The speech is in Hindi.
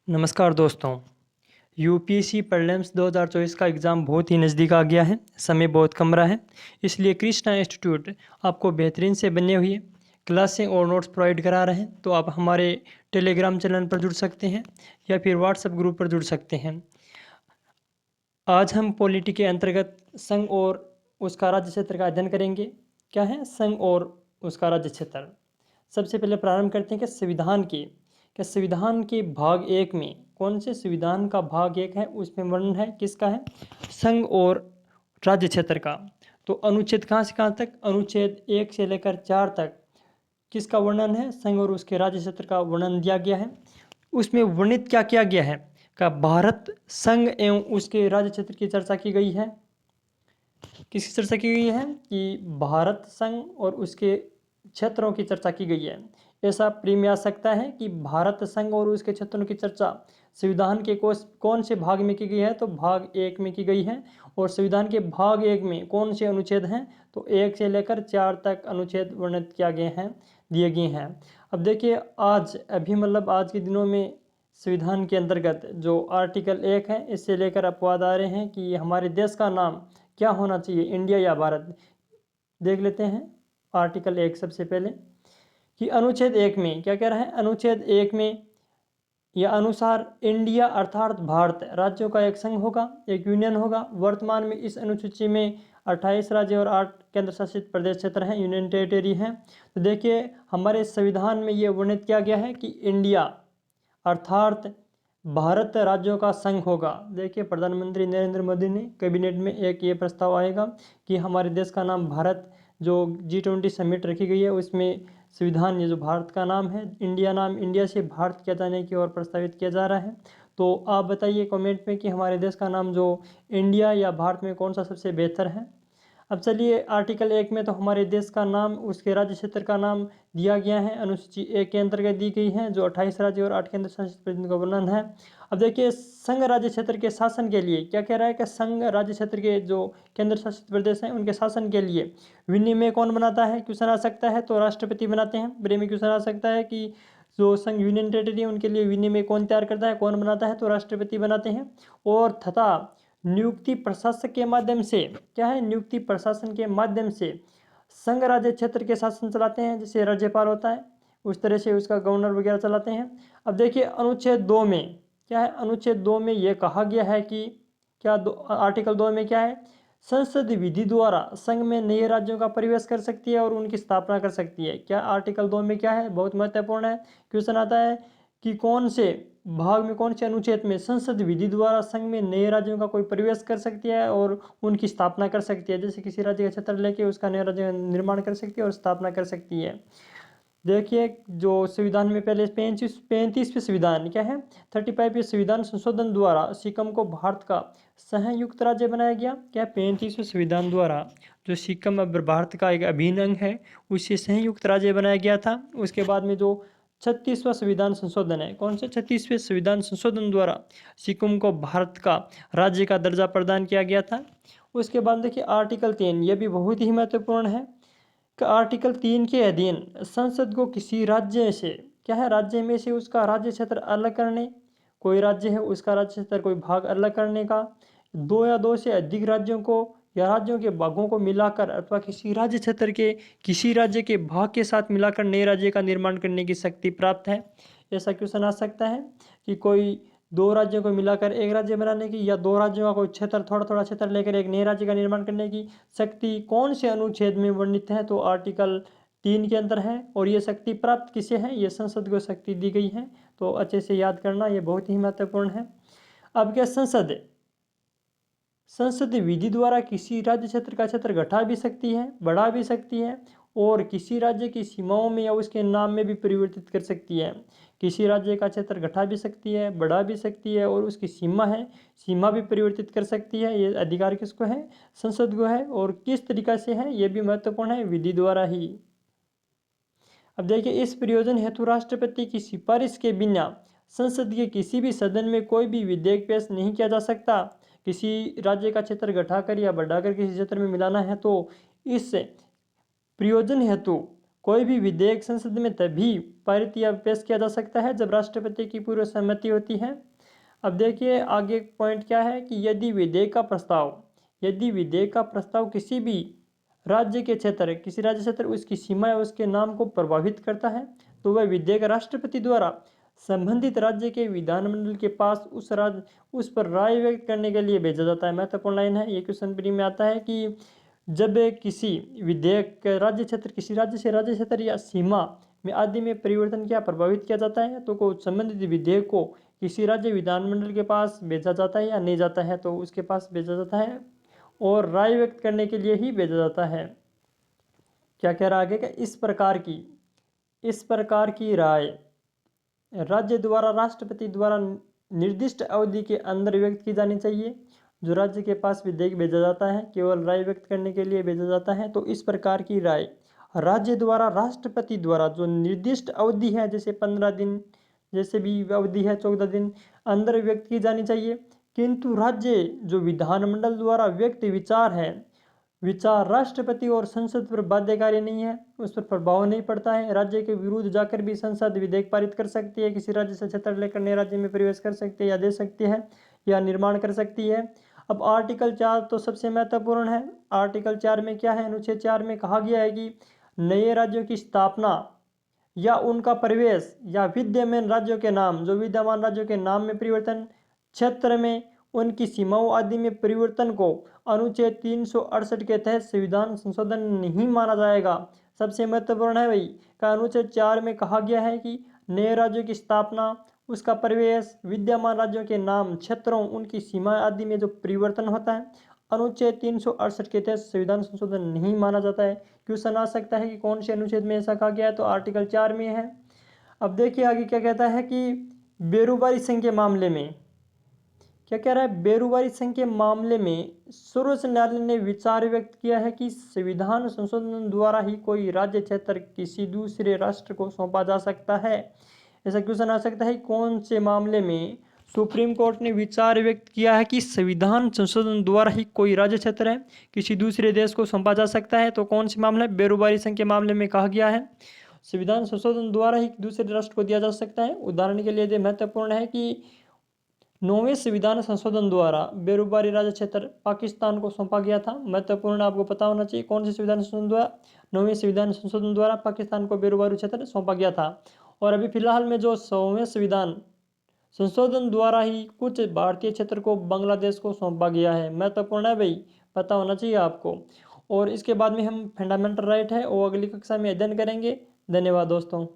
नमस्कार दोस्तों। यूपीएससी प्रीलिम्स 2024 का एग्ज़ाम बहुत ही नज़दीक आ गया है। समय बहुत कम रहा है, इसलिए कृष्णा इंस्टीट्यूट आपको बेहतरीन से बने हुए क्लासें और नोट्स प्रोवाइड करा रहे हैं। तो आप हमारे टेलीग्राम चैनल पर जुड़ सकते हैं या फिर व्हाट्सएप ग्रुप पर जुड़ सकते हैं। आज हम पॉलिटी के अंतर्गत संघ और उसका राज्य क्षेत्र का अध्ययन करेंगे। क्या है संघ और उसका राज्य क्षेत्र? सबसे पहले प्रारंभ करते हैं कि संविधान के भाग 1 में कौन से संविधान का भाग 1 है, उसमें वर्णन है किसका है? संघ और राज्य क्षेत्र का। तो अनुच्छेद कहाँ से कहाँ तक? अनुच्छेद 1 से लेकर 4 तक किसका वर्णन है? संघ और उसके राज्य क्षेत्र का वर्णन दिया गया है। उसमें वर्णित क्या किया गया है? का भारत संघ एवं उसके राज्य क्षेत्र की चर्चा की गई है। किसकी चर्चा की गई है? कि भारत संघ और उसके क्षेत्रों की चर्चा की गई है। ऐसा प्री में आ सकता है कि भारत संघ और उसके क्षेत्रों की चर्चा संविधान के कौन से भाग में की गई है? तो भाग 1 में की गई है। और संविधान के भाग 1 में कौन से अनुच्छेद हैं? तो 1 से लेकर 4 तक अनुच्छेद वर्णित किया गए हैं, दिए गए हैं। अब देखिए आज के दिनों में संविधान के अंतर्गत जो आर्टिकल 1 है, इससे लेकर अपवाद आ रहे हैं कि हमारे देश का नाम क्या होना चाहिए, इंडिया या भारत। देख लेते हैं आर्टिकल 1 सबसे पहले कि अनुच्छेद 1 में क्या कह रहा है? अनुच्छेद 1 में या अनुसार इंडिया अर्थात भारत राज्यों का एक संघ होगा, एक यूनियन होगा। वर्तमान में इस अनुसूची में 28 राज्य और 8 केंद्र शासित प्रदेश क्षेत्र हैं, यूनियन टेरिटरी हैं। तो देखिए हमारे संविधान में ये वर्णित किया गया है कि इंडिया अर्थात भारत राज्यों का संघ होगा। देखिए प्रधानमंत्री नरेंद्र मोदी ने कैबिनेट में एक ये प्रस्ताव आएगा कि हमारे देश का नाम भारत, जो G20 समिट रखी गई है उसमें संविधान ये जो भारत का नाम है, इंडिया नाम इंडिया से भारत किया जाने की ओर प्रस्तावित किया जा रहा है। तो आप बताइए कमेंट में कि हमारे देश का नाम जो इंडिया या भारत में कौन सा सबसे बेहतर है। अब चलिए आर्टिकल 1 में तो हमारे देश का नाम, उसके राज्य क्षेत्र का नाम दिया गया है, अनुसूची 1 के अंतर्गत दी गई है, जो 28 राज्य और 8 केंद्र शासित प्रदेश का वर्णन है। अब देखिए संघ राज्य क्षेत्र के शासन के लिए क्या कह रहा है कि संघ राज्य क्षेत्र के जो केंद्र शासित प्रदेश हैं उनके शासन के लिए विनिमय कौन बनाता है? क्वेश्चन आ सकता है, तो राष्ट्रपति बनाते हैं। बड़े में क्वेश्चन आ सकता है कि जो संघ यूनियन टेरिटरी है उनके लिए विनिमय कौन तैयार करता है, कौन बनाता है? तो राष्ट्रपति बनाते हैं। और तथा नियुक्ति प्रशासक के माध्यम से क्या है? नियुक्ति प्रशासन के माध्यम से संघ राज्य क्षेत्र के शासन चलाते हैं, जैसे राज्यपाल होता है उस तरह से उसका गवर्नर वगैरह चलाते हैं। अब देखिए अनुच्छेद 2 में क्या है? अनुच्छेद 2 में यह कहा गया है कि आर्टिकल 2 में क्या है? संसद विधि द्वारा संघ में नए राज्यों का प्रवेश कर सकती है और उनकी स्थापना कर सकती है। क्या आर्टिकल 2 में क्या है? बहुत महत्वपूर्ण है। क्वेश्चन आता है कि कौन से भाग में, कौन से अनुच्छेद में संसद विधि द्वारा संघ में नए राज्यों का कोई प्रवेश कर सकती है और उनकी स्थापना कर सकती है। जैसे किसी राज्य का क्षेत्र लेके उसका नया राज्य निर्माण कर सकती है और स्थापना कर सकती है। देखिए जो संविधान में पहले 35वें संविधान क्या है? 35वें संविधान संशोधन द्वारा सिक्किम को भारत का संयुक्त राज्य बनाया गया। क्या 35वें संविधान द्वारा जो सिक्किम अब भारत का एक अभिन्न अंग है उसे संयुक्त राज्य बनाया गया था। उसके बाद में जो 36वां संविधान संशोधन है, कौन से 36वें संविधान संशोधन द्वारा सिक्किम को भारत का राज्य का दर्जा प्रदान किया गया था। उसके बाद देखिए आर्टिकल 3, यह भी बहुत ही महत्वपूर्ण है कि आर्टिकल 3 के अधीन संसद को किसी राज्य से क्या है? राज्य में से उसका राज्य क्षेत्र अलग करने, कोई राज्य है उसका राज्य क्षेत्र कोई भाग अलग करने का, दो या दो से अधिक राज्यों को या राज्यों के भागों को मिलाकर अथवा किसी राज्य क्षेत्र के किसी राज्य के भाग के साथ मिलाकर नए राज्य का निर्माण करने की शक्ति प्राप्त है। ऐसा क्वेश्चन आ सकता है कि कोई दो राज्यों को मिलाकर एक राज्य बनाने की, या दो राज्यों का कोई क्षेत्र, थोड़ा थोड़ा क्षेत्र लेकर एक नए राज्य का निर्माण करने की शक्ति कौन से अनुच्छेद में वर्णित है? तो आर्टिकल 3 के अंदर है। और ये शक्ति प्राप्त किसे है? ये संसद को शक्ति दी गई है। तो अच्छे से याद करना, ये बहुत ही महत्वपूर्ण है। अब क्या संसद विधि द्वारा किसी राज्य क्षेत्र का क्षेत्र घटा भी सकती है, बढ़ा भी सकती है, और किसी राज्य की सीमाओं में या उसके नाम में भी परिवर्तित कर सकती है। किसी राज्य का क्षेत्र घटा भी सकती है, बढ़ा भी सकती है, और उसकी सीमा भी परिवर्तित कर सकती है। ये अधिकार किसको है? संसद को है। और किस तरीका से है ये भी महत्वपूर्ण है, विधि द्वारा ही। अब देखिए इस प्रयोजन हेतु राष्ट्रपति की सिफारिश के बिना संसद के किसी भी सदन में कोई भी विधेयक पेश नहीं किया जा सकता। किसी राज्य का क्षेत्र घटाकर या बढ़ाकर किसी क्षेत्र में मिलाना है तो इस प्रयोजन हेतु कोई भी विधेयक संसद में तभी पारित या पेश किया जा सकता है जब राष्ट्रपति की पूर्व सहमति होती है। अब देखिए आगे पॉइंट क्या है कि यदि विधेयक का प्रस्ताव किसी भी राज्य के क्षेत्र किसी राज्य क्षेत्र उसकी सीमा या उसके नाम को प्रभावित करता है तो वह विधेयक राष्ट्रपति द्वारा संबंधित राज्य के विधानमंडल के पास उस पर राय व्यक्त करने के लिए भेजा जाता है। महत्वपूर्ण लाइन है, ये क्वेश्चन प्री में आता है कि जब किसी विधेयक राज्य क्षेत्र किसी राज्य से राज्य क्षेत्र या सीमा में आदि में परिवर्तन क्या प्रभावित किया जाता है तो को संबंधित विधेयक को किसी राज्य विधानमंडल के पास भेजा जाता है या नहीं जाता है तो उसके पास भेजा जाता है और राय व्यक्त करने के लिए ही भेजा जाता है। क्या कह रहा आगे का इस प्रकार की राय राज्य द्वारा राष्ट्रपति द्वारा निर्दिष्ट अवधि के अंदर व्यक्त की जानी चाहिए। जो राज्य के पास विधेयक भेजा जाता है केवल राय व्यक्त करने के लिए भेजा जाता है तो इस प्रकार की राय राज्य द्वारा राष्ट्रपति द्वारा जो निर्दिष्ट अवधि है जैसे 15 दिन जैसे भी अवधि है 14 दिन अंदर व्यक्त की जानी चाहिए। किंतु राज्य जो विधानमंडल द्वारा व्यक्त विचार राष्ट्रपति और संसद पर बाध्यकारी नहीं है, उस पर प्रभाव नहीं पड़ता है। राज्य के विरुद्ध जाकर भी संसद विधेयक पारित कर सकती है, किसी राज्य से क्षेत्र लेकर नए राज्य में प्रवेश कर सकती है या दे सकती है या निर्माण कर सकती है। अब आर्टिकल 4 तो सबसे महत्वपूर्ण है। आर्टिकल 4 में क्या है, अनुच्छेद 4 में कहा गया है कि नए राज्यों की स्थापना या उनका प्रवेश या विद्यमान राज्यों के नाम जो विद्यमान राज्यों के नाम में परिवर्तन क्षेत्र में उनकी सीमाओं आदि में परिवर्तन को अनुच्छेद 368 के तहत संविधान संशोधन नहीं माना जाएगा। सबसे महत्वपूर्ण है भाई का अनुच्छेद 4 में कहा गया है कि नए राज्यों की स्थापना उसका प्रवेश विद्यमान राज्यों के नाम क्षेत्रों उनकी सीमा आदि में जो परिवर्तन होता है अनुच्छेद 368 के तहत संविधान संशोधन नहीं माना जाता है। क्वेश्चन आ सकता है कि कौन से अनुच्छेद में ऐसा कहा गया है तो आर्टिकल 4 में है। अब देखिए आगे क्या कहता है कि बेरोजगारी संघ के मामले में क्या कह रहा है, बेरोजगारी संघ के मामले में सर्वोच्च न्यायालय ने विचार व्यक्त किया है कि संविधान संशोधन द्वारा ही कोई राज्य क्षेत्र किसी दूसरे राष्ट्र को सौंपा जा सकता है। ऐसा क्वेश्चन आ सकता है कौन से मामले में सुप्रीम कोर्ट ने विचार व्यक्त किया है कि संविधान संशोधन द्वारा ही कोई राज्य क्षेत्र है किसी दूसरे देश को सौंपा जा सकता है तो कौन से मामला है, बेरोजगारी संघ के मामले में कहा गया है संविधान संशोधन द्वारा ही दूसरे राष्ट्र को दिया जा सकता है। उदाहरण के लिए महत्वपूर्ण है कि 9वें संविधान संशोधन द्वारा बेरोजगारी राज्य क्षेत्र पाकिस्तान को सौंपा गया था। महत्वपूर्ण आपको पता होना चाहिए कौन से संविधान संशोधन द्वारा, 9वें संविधान संशोधन द्वारा पाकिस्तान को बेरोजगारी क्षेत्र सौंपा गया था। और अभी फिलहाल में जो 100वें संविधान संशोधन द्वारा ही कुछ भारतीय क्षेत्र को बांग्लादेश को सौंपा गया है। महत्वपूर्ण है भाई, पता होना चाहिए आपको। और इसके बाद में हम फंडामेंटल राइट है और अगली कक्षा में अध्ययन करेंगे। धन्यवाद दोस्तों।